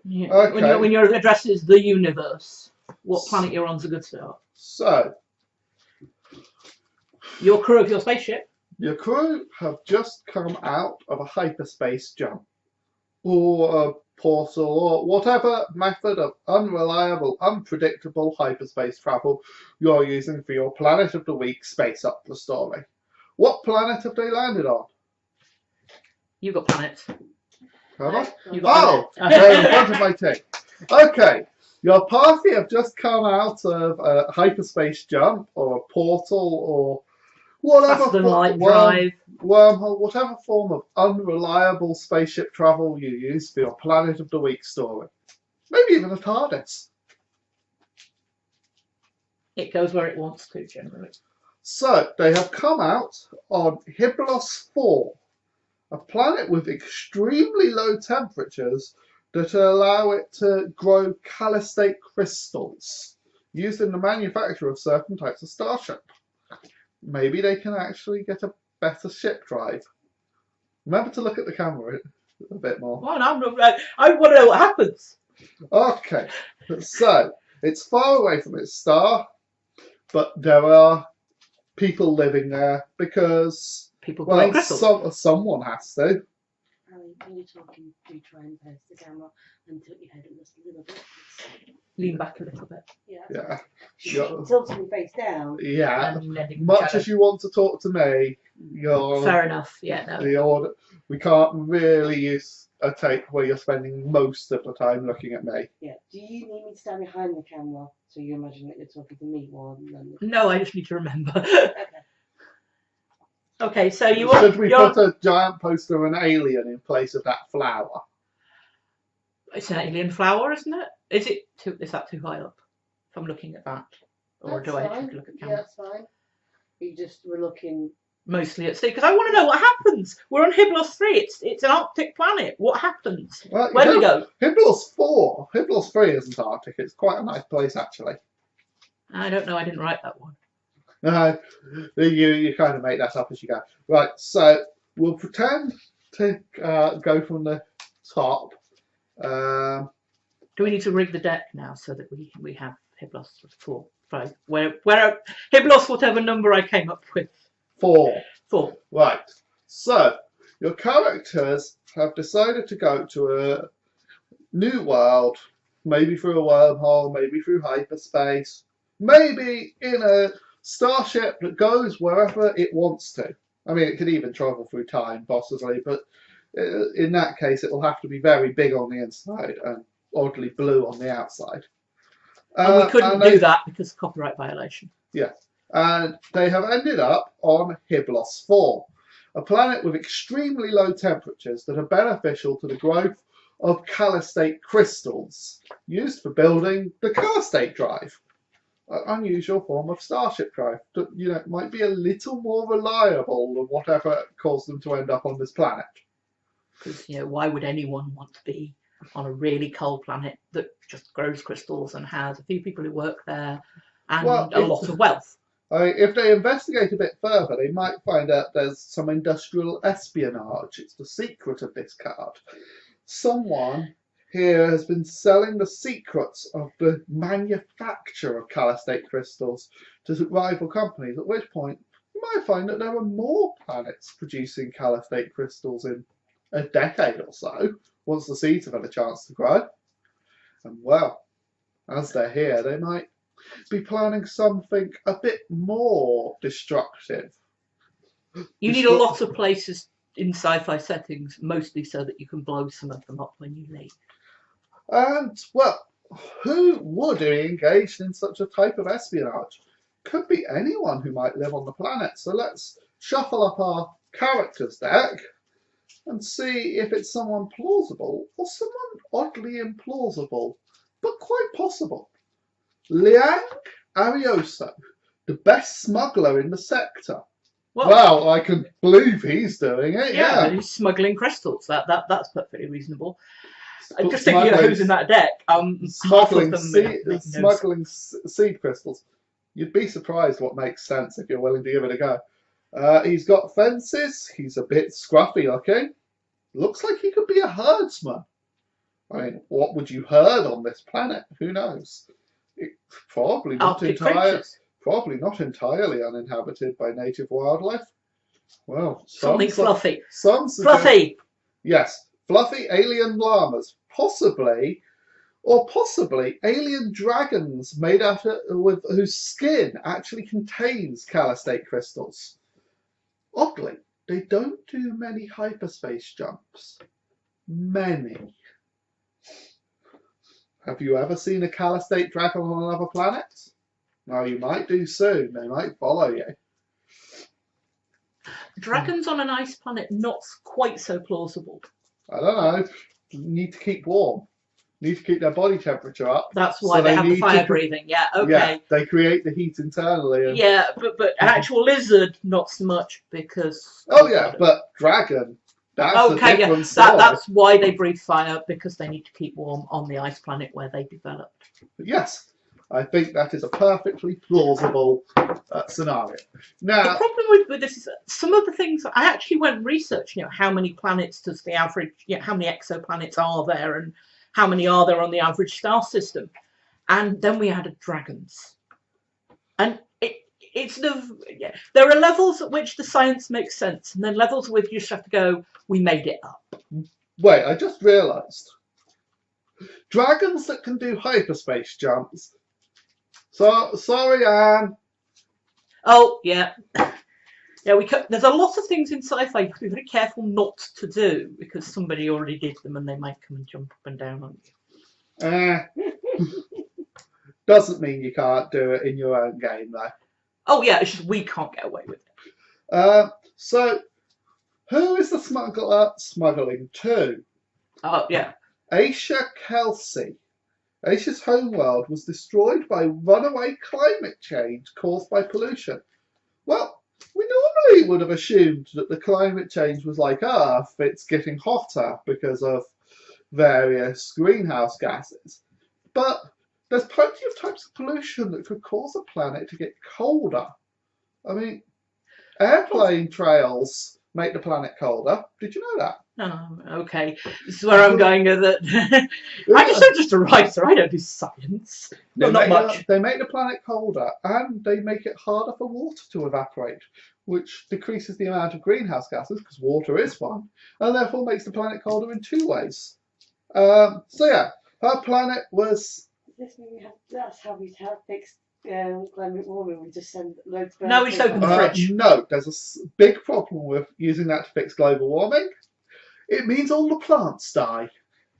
Yeah. Okay. When your address is the universe, what planet you're on's a good start. So, Your crew of your spaceship. your crew have just come out of a hyperspace jump, or a portal, or whatever method of unreliable, unpredictable hyperspace travel you're using for your Planet of the Week Space Opera story. What planet have they landed on? You got planets. Have I? You got Oh, they're in front of my team. Okay, your party have just come out of a hyperspace jump, or a portal, or whatever Faster than light drive. wormhole, whatever form of unreliable spaceship travel you use for your Planet of the Week story. Maybe even a TARDIS. It goes where it wants to, generally. So, they have come out on Hyblos 4, a planet with extremely low temperatures that allow it to grow calistate crystals used in the manufacture of certain types of starship. Maybe they can actually get a better ship drive. Remember to look at the camera a bit more. Well, I want to know what happens. Okay, so it's far away from its star, but there are people living there because, People well, growing crystals. someone has to. Ali, when you're talking, do try and post the camera and tilt your head just a little bit. Lean back a little bit. Yeah. Yeah. You're tilting your face down. Yeah. And letting Much the as you want to talk to me, you're Fair enough. Yeah, no. we can't really use a take where you're spending most of the time looking at me. Yeah. Do you need me to stand behind the camera so you imagine that you're talking to me more than? No, I just need to remember. Okay, so Should we put a giant poster of an alien in place of that flower? It's an alien flower, isn't it? Is that too high up? If I'm looking at that, or That's do I fine. have to look at Yeah, camera? that's fine. We're looking. Mostly at sea, because I want to know what happens. We're on Hyblos 3. It's an Arctic planet. What happens? Well, Where do we go? Hyblos 4. Hyblos 3 isn't Arctic. It's quite a nice place, actually. I don't know. I didn't write that one. You kind of make that up as you go. Right, so we'll pretend to go from the top. Do we need to rig the deck now so that we have Hyblos 4? Right. Where Hyblos, whatever number I came up with. 4. 4. Right. So your characters have decided to go to a new world, maybe through a wormhole, maybe through hyperspace, maybe in a starship that goes wherever it wants to. I mean, it could even travel through time, possibly, but in that case, it will have to be very big on the inside and oddly blue on the outside. And we couldn't do that because of copyright violation. Yeah. And they have ended up on Hyblos 4, a planet with extremely low temperatures that are beneficial to the growth of calistate crystals, used for building the calistate drive. An unusual form of starship drive that, might be a little more reliable than whatever caused them to end up on this planet. Because, why would anyone want to be on a really cold planet that just grows crystals and has a few people who work there and a lot of wealth? If they investigate a bit further, they might find out there's some industrial espionage. It's the secret of this card. Someone here has been selling the secrets of the manufacture of calistate crystals to rival companies, at which point you might find that there are more planets producing calistate crystals in a decade or so, once the seeds have had a chance to grow. And well, as they're here, they might be planning something a bit more destructive. You need a lot of places in sci-fi settings, mostly so that you can blow some of them up when you leave. And, well, who would be engaged in such a type of espionage? Could be anyone who might live on the planet. So let's shuffle up our characters deck and see if it's someone plausible or someone oddly implausible, but quite possible. Liang Arioso, the best smuggler in the sector. Well, I can believe he's doing it. Yeah, he's smuggling crystals. That's perfectly reasonable. Just thinking of who's in that deck. Smuggling seed crystals. You'd be surprised what makes sense if you're willing to give it a go. He's got fences. He's a bit scruffy looking. Looks like he could be a herdsman. I mean, what would you herd on this planet? Who knows? It's probably not Arctic creatures. probably not entirely uninhabited by native wildlife. Well, Something fluffy. Some suggest, Fluffy. yes, fluffy alien llamas, possibly, or possibly alien dragons made out of, whose skin actually contains calistate crystals. Oddly, they don't do many hyperspace jumps. Many. Have you ever seen a calistate dragon on another planet? Well, you might do soon. They might follow you. Dragons on an ice planet, not quite so plausible. I don't know. Need to keep warm. Need to keep their body temperature up. That's why they have the fire breathing. Yeah, okay. Yeah, they create the heat internally. And... yeah, but an actual lizard, not so much because. Oh yeah, but dragon. That's okay, a different story. That's why they breathe fire, because they need to keep warm on the ice planet where they developed. Yes, I think that is a perfectly plausible scenario. Now, the problem with this is that some of the things I actually went and researched. How many planets does the average? How many exoplanets are there, and how many are there on the average star system? And then we added dragons, and there are levels at which the science makes sense, and then levels at which you just have to go, we made it up. Wait, I just realised. Dragons that can do hyperspace jumps. So sorry, Anne. Oh yeah, yeah. There's a lot of things in sci-fi you have to be very careful not to do because somebody already did them, and they might come and jump up and down on you. Doesn't mean you can't do it in your own game, though. Oh yeah, it's just we can't get away with it. So, who is the smuggler smuggling to? Oh yeah. Asia Kelsey. Asia's homeworld was destroyed by runaway climate change caused by pollution. Well, we normally would have assumed that the climate change was like Earth. It's getting hotter because of various greenhouse gases. But there's plenty of types of pollution that could cause a planet to get colder. I mean, airplane trails make the planet colder. Did you know that? Okay. This is where I'm going with it. I'm just a writer. I don't do science. Not much. They make the planet colder, and they make it harder for water to evaporate, which decreases the amount of greenhouse gases, because water is one, and therefore makes the planet colder in two ways. So yeah, her planet was... That's how we have fixed climate warming. We just send loads of... No, we just open the fridge. No, there's a big problem with using that to fix global warming. It means all the plants die.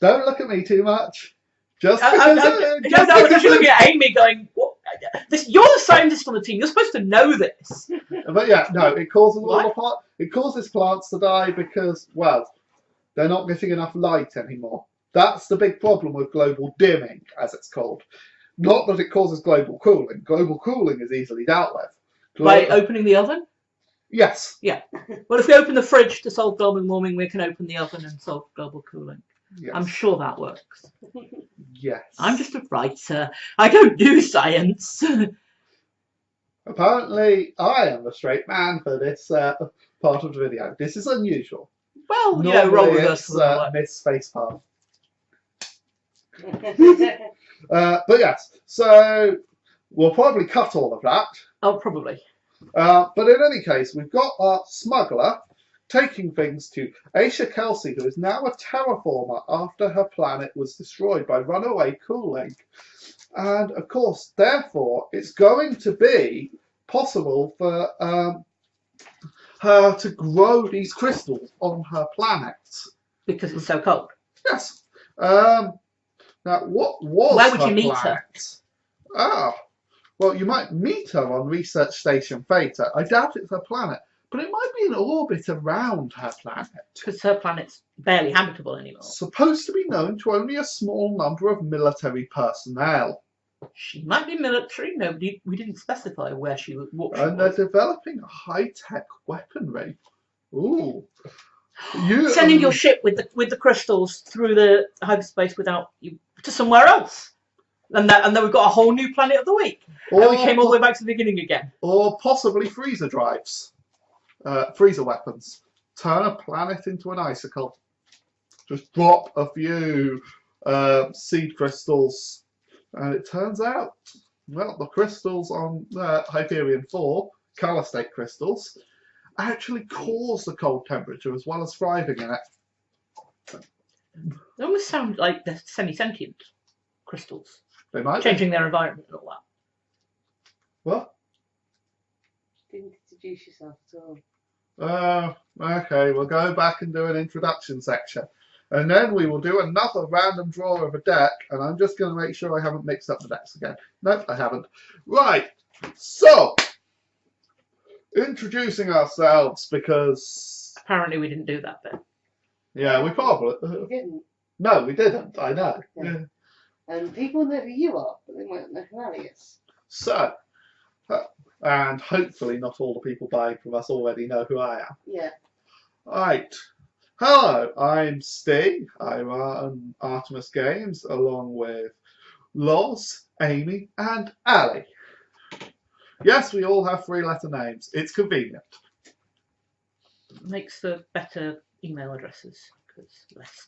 Don't look at me too much. Just because... because you're looking at Amy going, what? You're the scientist on the team. You're supposed to know this. But yeah, no, it causes all the plants... It causes plants to die because, well, they're not getting enough light anymore. That's the big problem with global dimming, as it's called. Not that it causes global cooling. Global cooling is easily dealt with. By opening the oven? Yes. Yeah. Well, if we open the fridge to solve global warming, we can open the oven and solve global cooling. Yes. I'm sure that works. Yes. I'm just a writer. I don't do science. Apparently, I am the straight man for this part of the video. This is unusual. Well, you know, roll reverse. Miss Facepath. But yes, so we'll probably cut all of that. Oh, probably. But in any case, we've got our smuggler taking things to Asia Kelsey, who is now a terraformer after her planet was destroyed by runaway cooling. And of course, therefore, it's going to be possible for her to grow these crystals on her planet. Because it's so cold. Yes. Now, what was Where would her you meet planet? her? Ah, well, you might meet her on Research Station Theta. I doubt it's her planet, but it might be in orbit around her planet. Because her planet's barely habitable anymore. Supposed to be known to only a small number of military personnel. She might be military. We didn't specify where she was. What she and was. They're developing high-tech weaponry. Ooh. Sending your ship with the crystals through the hyperspace without you to somewhere else, and then we've got a whole new planet of the week, and we came all the way back to the beginning again. Or possibly freezer drives, freezer weapons. Turn a planet into an icicle. Just drop a few seed crystals, and it turns out, well, the crystals on Hyperion 4, colour state crystals, actually cause the cold temperature as well as thriving in it. They almost sound like they're semi-sentient crystals, They might be. changing their environment and all that. What? Didn't introduce yourself at all. Okay, we'll go back and do an introduction section. And then we will do another random draw of a deck, and I'm just going to make sure I haven't mixed up the decks again. Nope, I haven't. Right, so, introducing ourselves, because... Apparently we didn't do that bit. Yeah, we probably... You didn't. No, we didn't, I know. Yeah. Yeah. And people know who you are, but they might know who Ali is. So, and hopefully not all the people buying from us already know who I am. Yeah. Right. Hello, I'm Steve. I run Artemis Games along with Loz, Amy, and Ali. Yes, we all have 3-letter names. It's convenient. Makes for better email addresses because less